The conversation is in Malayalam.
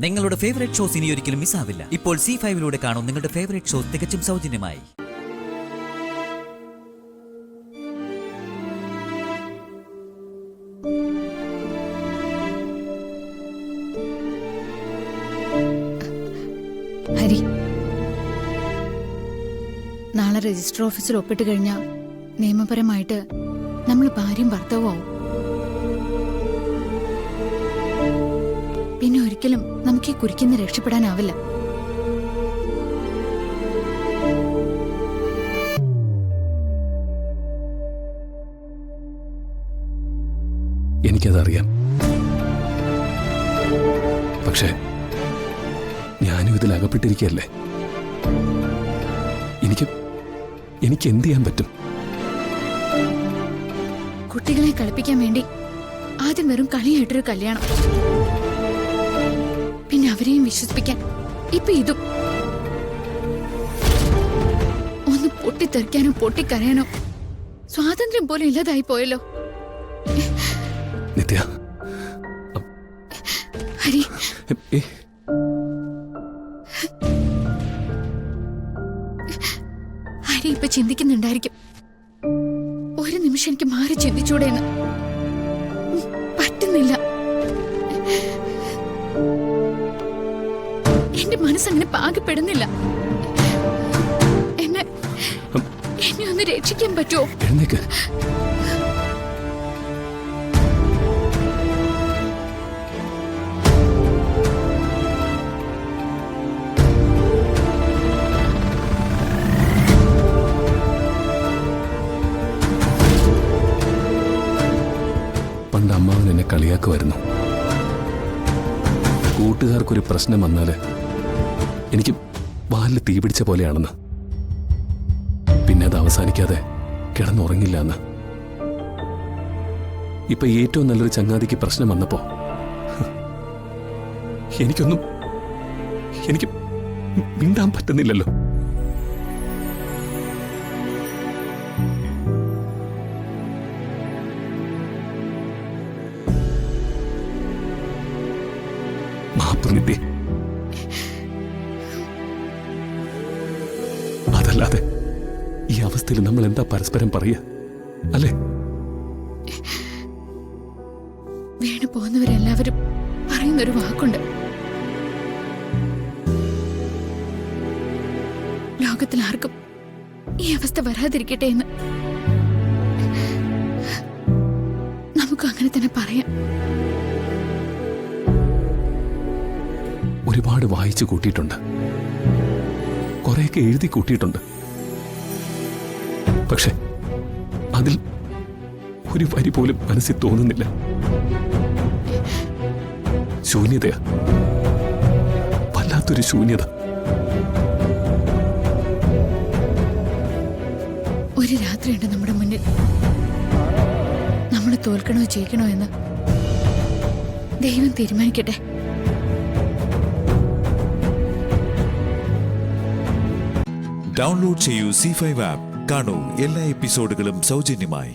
നിങ്ങളുടെ ഫേവറേറ്റ് ഷോസ് ഇനി ഒരിക്കലും മിസ്സാവില്ല. ഇപ്പോൾ C5-ലൂടെ കാണും നിങ്ങളുടെ ഫേവറേറ്റ് ഷോസ് തികച്ചും സൗജന്യമായി. ഹരി, നാളെ രജിസ്റ്റർ ഓഫീസിൽ ഒപ്പിട്ട് കഴിഞ്ഞാൽ നിയമപരമായിട്ട് നമ്മൾ ഭാര്യയും ഭർത്താവും ആവും. പിന്നെ ഒരിക്കലും നമുക്ക് ഈ കുരിക്കിന്ന് രക്ഷപ്പെടാനാവില്ല. എനിക്കതറിയാം. പക്ഷേ ഞാനും ഇതിൽ അകപ്പെട്ടിരിക്കുകയല്ലേ. എനിക്ക് എന്ത് ചെയ്യാൻ പറ്റും? കുട്ടികളെ കളിപ്പിക്കാൻ വേണ്ടി ആദ്യം വെറും കളിയായിട്ടൊരു കല്യാണം, പിന്നെ അവരെയും വിശ്വസിപ്പിക്കാൻ ഇപ്പൊ ഇതും. ഒന്ന് പൊട്ടിത്തെറിക്കാനോ പൊട്ടിക്കരയാനോ സ്വാതന്ത്ര്യം പോലും ഇല്ലാതായി പോയല്ലോ. നിത്യ, ഹരി, ഹരി ഇപ്പൊ ചിന്തിക്കുന്നുണ്ടായിരിക്കും, ഒരു നിമിഷം എനിക്ക് മാറി ചിന്തിച്ചൂടെ എന്ന്. പറ്റുന്നില്ല. എന്റെ മനസ്സങ്ങനെ പാകപ്പെടുന്നില്ല. എന്നെ ഒന്ന് രക്ഷിക്കാൻ പറ്റുമോ? എഴുന്നേക്ക്. പണ്ട് അമ്മാവൻ എന്നെ കളിയാക്കുമായിരുന്നു. കൂട്ടുകാർക്കൊരു പ്രശ്നം വന്നാല് എനിക്ക് വാലിൽ തീ പിടിച്ച പോലെയാണെന്ന്, പിന്നെ അത് അവസാനിക്കാതെ കിടന്നുറങ്ങില്ല എന്ന്. ഇപ്പൊ ഏറ്റവും നല്ലൊരു ചങ്ങാതിക്ക് പ്രശ്നം വന്നപ്പോ എനിക്ക് മിണ്ടാൻ പറ്റുന്നില്ലല്ലോ. മാപ്പ് നിധി. അതല്ലാതെ ഈ അവസ്ഥയിൽ നമ്മൾ എന്താ പരസ്പരം പറയുക, അല്ലേ? വീണു പോകുന്നവരെല്ലാവരും പറയുന്നൊരു വാക്കുണ്ട്, ലോകത്തിൽ ആർക്കും ഈ അവസ്ഥ വരാതിരിക്കട്ടെ എന്ന്. നമുക്ക് അങ്ങനെ തന്നെ പറയാം. ഒരുപാട് വായിച്ചു കൂട്ടിയിട്ടുണ്ട്, കുറെയൊക്കെ എഴുതി കൂട്ടിയിട്ടുണ്ട്. പക്ഷെ അതിൽ ഒരു വരി പോലും മനസ്സിൽ തോന്നുന്നില്ല. ശൂന്യതയാ, വല്ലാത്തൊരു ശൂന്യത. ഒരു രാത്രിയുണ്ട് നമ്മുടെ മുന്നിൽ. നമ്മൾ തോൽക്കണോ ജയിക്കണോ എന്ന് ദൈവം തീരുമാനിക്കട്ടെ. ഡൗൺലോഡ് ചെയ്യൂ C5 ആപ്പ്. കാണൂ എല്ലാ എപ്പിസോഡുകളും സൗജന്യമായി.